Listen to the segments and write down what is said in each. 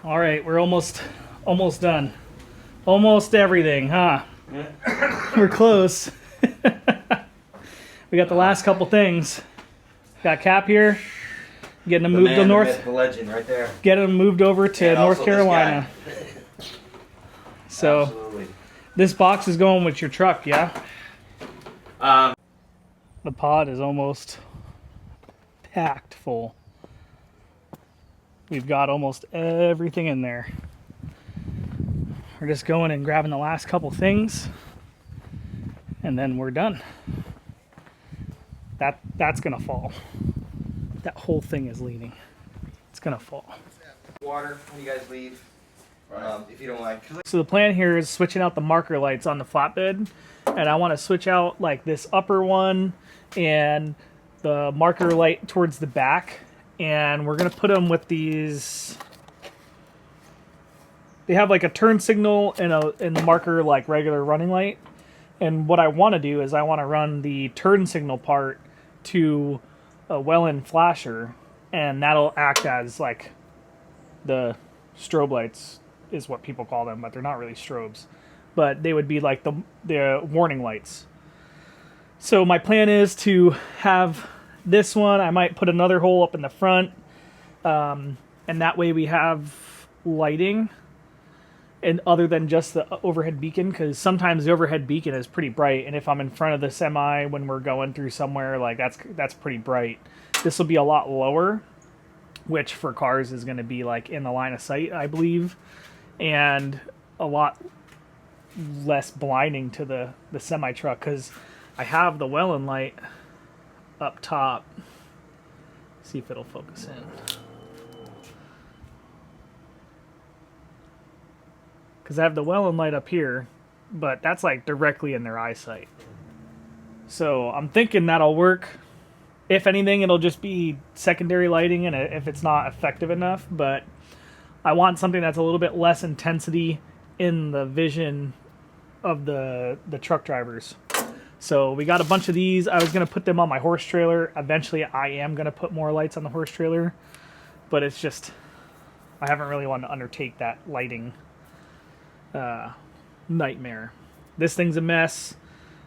All right, we're almost done. Almost everything, huh? We're close. We got the last couple things. Got Cap here. Getting him moved to north. The legend right there. Getting him moved over to North Carolina. So, absolutely. This box is going with your truck, yeah? The pod is almost packed full. We've got almost everything in there. We're just going and grabbing the last couple things, and then we're done. That's gonna fall. That whole thing is leaning. It's gonna fall. Water when you guys leave, if you don't like. So the plan here is switching out the marker lights on the flatbed, and I want to switch out like this upper one and the marker light towards the back, and we're gonna put them with these. They have like a turn signal and the marker like regular running light. And what I want to do is I want to run the turn signal part to a well-in flasher, and that'll act as like the strobe lights is what people call them, but they're not really strobes. But they would be like the warning lights. So my plan is to have this one. I might put another hole up in the front, and that way we have lighting. And other than just the overhead beacon, because sometimes the overhead beacon is pretty bright, and if I'm in front of the semi when we're going through somewhere, like that's pretty bright. This will be a lot lower, which for cars is going to be like in the line of sight, I believe, and a lot less blinding to the semi truck, because I have the Welland light up top. See if it'll focus in. Because I have the Welland light up here, but that's like directly in their eyesight. So I'm thinking that'll work. If anything, it'll just be secondary lighting, and if it's not effective enough. But I want something that's a little bit less intensity in the vision of the truck drivers. So we got a bunch of these. I was going to put them on my horse trailer. Eventually, I am going to put more lights on the horse trailer. But it's just, I haven't really wanted to undertake that lighting nightmare. This thing's a mess.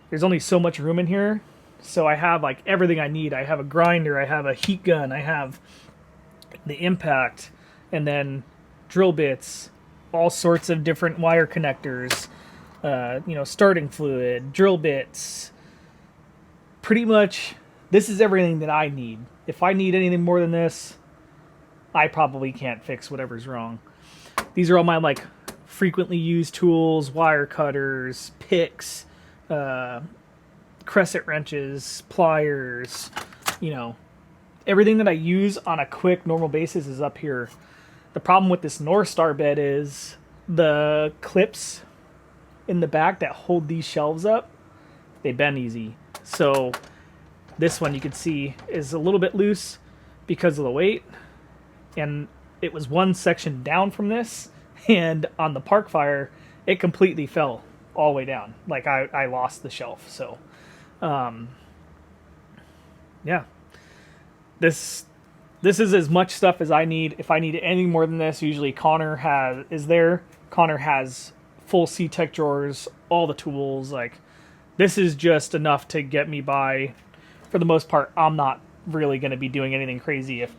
There's only so much room in here, so I have like everything I need. I have a grinder, I have a heat gun, I have the impact, and then drill bits, all sorts of different wire connectors, starting fluid, drill bits. Pretty much this is everything that I need. If I need anything more than this, I probably can't fix whatever's wrong. These are all my like frequently used tools: wire cutters, picks, crescent wrenches, pliers, everything that I use on a quick normal basis is up here. The problem with this North Star bed is the clips in the back that hold these shelves up, they bend easy. So this one you can see is a little bit loose because of the weight, and it was one section down from this. And on the park fire, it completely fell all the way down. Like I lost the shelf. So, yeah. This is as much stuff as I need. If I need any more than this, usually Connor is there. Connor has full C-Tech drawers, all the tools. Like, this is just enough to get me by. For the most part, I'm not really going to be doing anything crazy if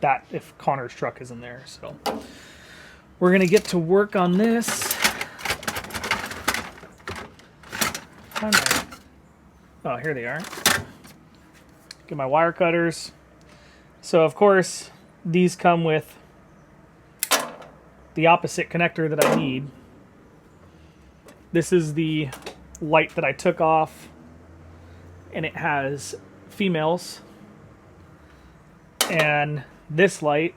Connor's truck isn't there. So we're going to get to work on this. Oh, here they are. Get my wire cutters. So, of course, these come with the opposite connector that I need. This is the light that I took off, and it has females. And this light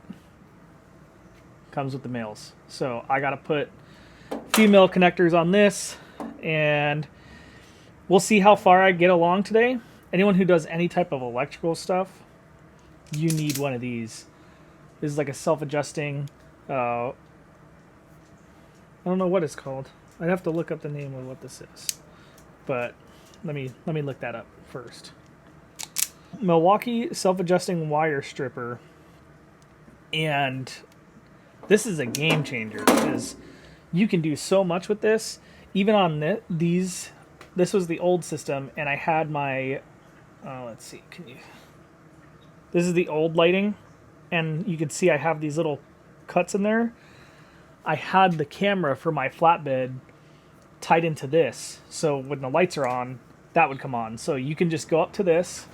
comes with the males. So I got to put female connectors on this, and we'll see how far I get along today. Anyone who does any type of electrical stuff, you need one of these. This is like a self-adjusting, I don't know what it's called. I'd have to look up the name of what this is. But let me look that up first. Milwaukee self-adjusting wire stripper. And This is a game changer because you can do so much with this. Even on these, this was the old system, and I had my, let's see, this is the old lighting, and you can see I have these little cuts in there. I had the camera for my flatbed tied into this, so when the lights are on, that would come on. So you can just go up to this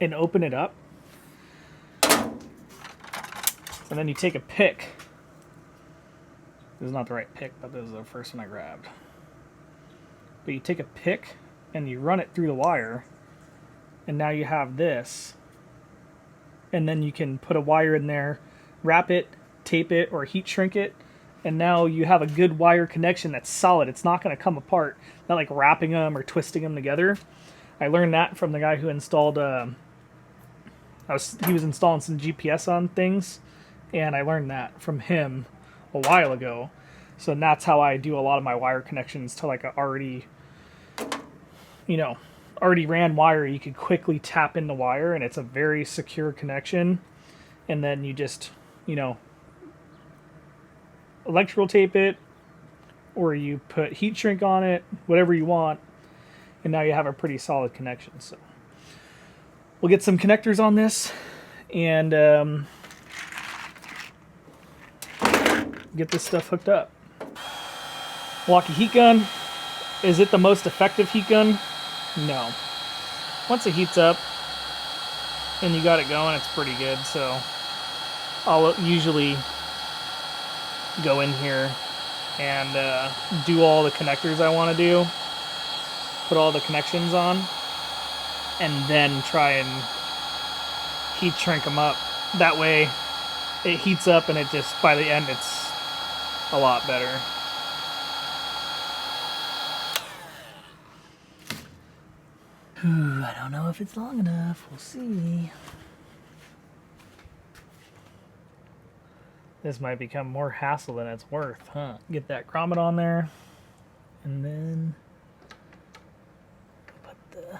and open it up, and then you take a pick. This is not the right pick, but this is the first one I grabbed. But you take a pick and you run it through the wire, and now you have this. And then you can put a wire in there, wrap it, tape it, or heat shrink it, and now you have a good wire connection that's solid. It's not going to come apart, not like wrapping them or twisting them together. I learned that from the guy who installed, he was installing some GPS on things, and I learned that from him a while ago. So that's how I do a lot of my wire connections to like a already ran wire. You could quickly tap in the wire, and it's a very secure connection. And then you just, electrical tape it, or you put heat shrink on it, whatever you want, and now you have a pretty solid connection. So we'll get some connectors on this and get this stuff hooked up. Milwaukee heat gun. Is it the most effective heat gun? No. Once it heats up and you got it going, it's pretty good. So I'll usually go in here and do all the connectors I want to do, put all the connections on, and then try and heat shrink them up. That way it heats up and it just, by the end, it's a lot better. I don't know if it's long enough. We'll see. This might become more hassle than it's worth, huh? Get that grommet on there, and then put the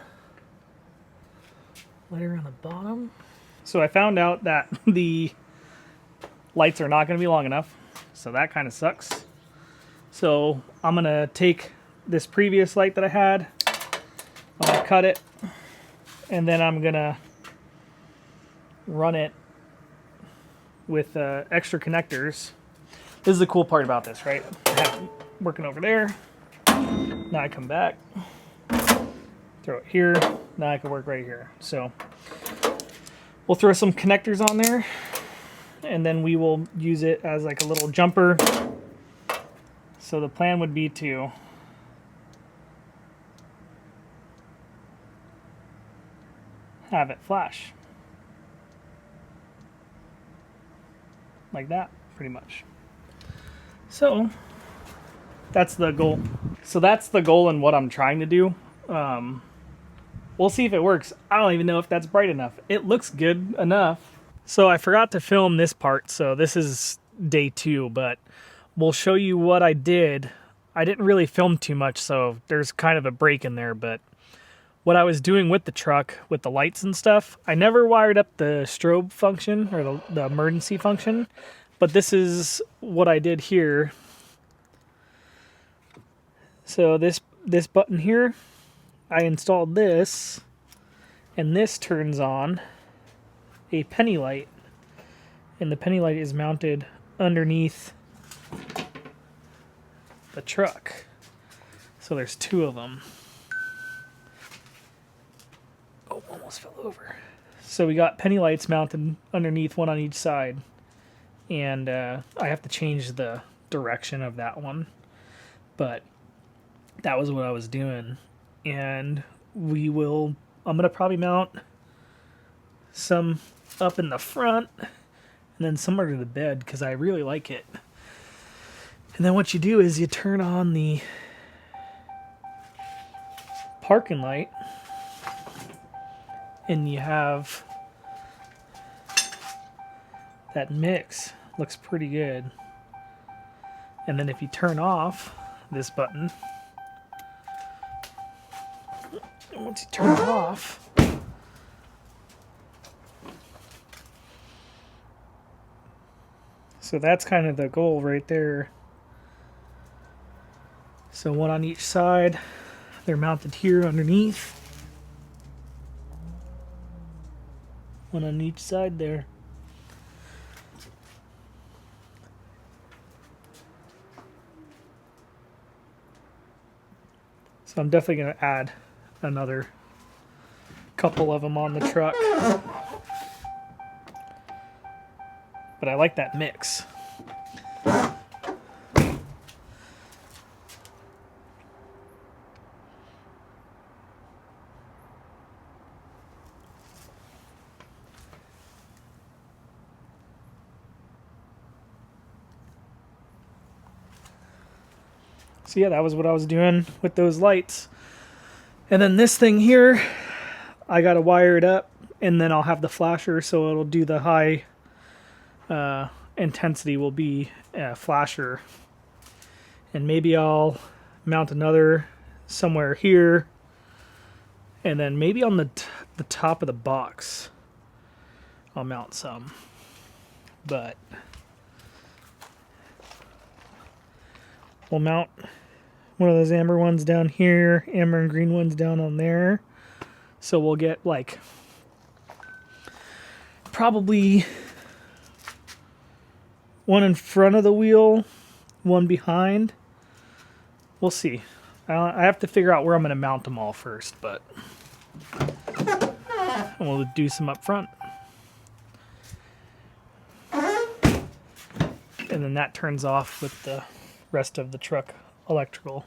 lighter on the bottom. So I found out that the lights are not going to be long enough, so that kind of sucks. So I'm going to take this previous light that I had, I'm going to cut it, and then I'm going to run it with extra connectors. This is the cool part about this, right? I have it working over there. Now I come back, throw it here. Now I can work right here. So we'll throw some connectors on there, and then we will use it as like a little jumper. So the plan would be to have it flash like that, pretty much. So that's the goal. So that's the goal and what I'm trying to do. We'll see if it works. I don't even know if that's bright enough. It looks good enough. So I forgot to film this part, so this is day 2, but we'll show you what I did. I didn't really film too much, so there's kind of a break in there, but what I was doing with the truck, with the lights and stuff, I never wired up the strobe function or the emergency function, but this is what I did here. So this button here, I installed this, and this turns on a penny light, and the penny light is mounted underneath the truck. So there's 2 of them. Oh, almost fell over. So we got penny lights mounted underneath, one on each side, and I have to change the direction of that one, but that was what I was doing. And I'm gonna probably mount some up in the front and then some under the bed because I really like it. And then what you do is you turn on the parking light, and you have that mix. Looks pretty good. And then if you turn off this button, and once you turn it off, So that's kind of the goal right there. So one on each side. They're mounted here underneath. One on each side there. So I'm definitely going to add another couple of them on the truck. But I like that mix. So yeah, that was what I was doing with those lights. And then this thing here, I got to wire it up, and then I'll have the flasher, so it'll do the high intensity will be flasher. And maybe I'll mount another somewhere here, and then maybe on the top of the box I'll mount some. But we'll mount one of those amber ones down here, amber and green ones down on there. So we'll get like probably one in front of the wheel, one behind. We'll see. I have to figure out where I'm going to mount them all first, but we'll do some up front. And then that turns off with the rest of the truck electrical.